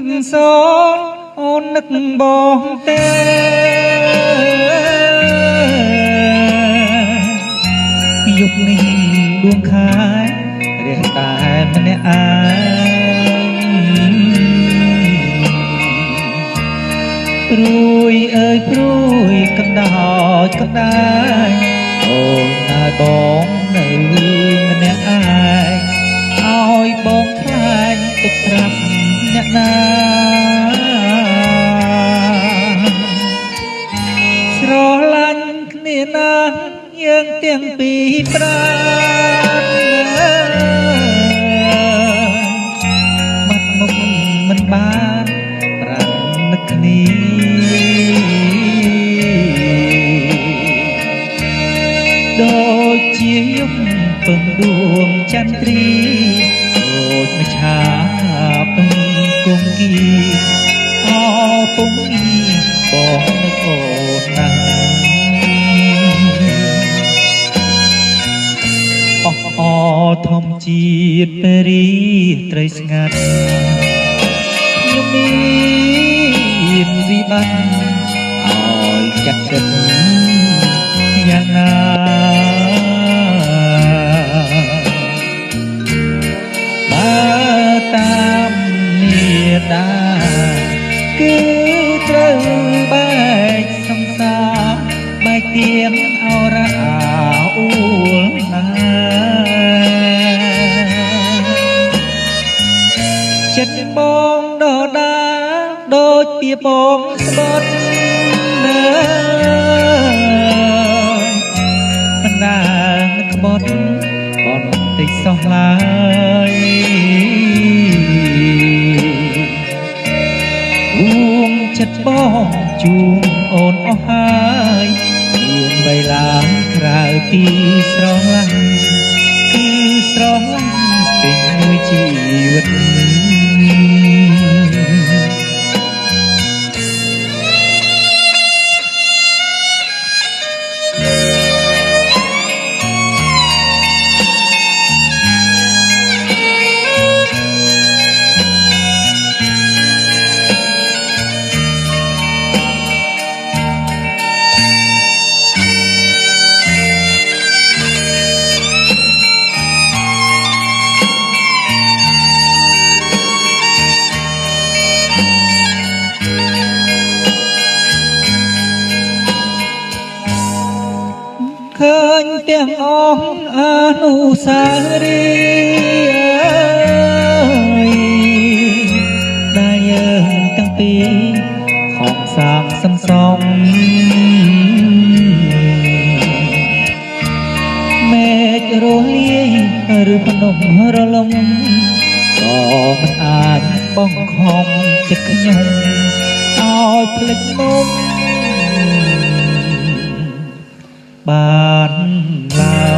ត់សងអូននឹកបងទេយុគនេះដួងខាយរះតែម្នាក់ឯងព្រួយអើយព្រួយកណ្ដោចកណ្ដាយអូនហើយបងនៅម្នាក់ឯងឲ្យបងខ្លាចទុកប្រាប់អ្នកណាស្រឡាញ់គ្នាណាស់យើងទាំងពីរប្រាណបាត់មុខមិនបានប្រាំនឹកគ្នាដូចជាយំពឹងដួងចន្ទ្រីដូចមច្ឆាពឹងគង្គីអពុំអីបងនឹកអូនណាស់អធម្មជាតិពេលរីត្រីស្ងាត់ខ្ញុំមានវិបត្តិឲ្យចាក់ចិត្តយ៉ាងណាបើតាមមេដាគឺត្រូវបែកសង្សារបែកទៀងអរអាអួលណាចិត្តបងដដាដូចពីបងស្បត់ណាមិនដែលក្បត់បនតិចសោះឡើយអួងចិត្តបងជួងអូនអស់ហើយមានបីឡើងក្រៅពីស្រឡាញ់គឺស្រឡាញ់ពេញមួយជីវិតឃើញទាំងអស់អនុស្សាវរីយ៍ដែលយើងទាំងពីរខំសាងសន្សំមេឃរលាយឬភ្នំរលំក៏មិនអាចបង្ខំចិត្តខ្ញុំឲ្យភ្លេចមុខបានឡើ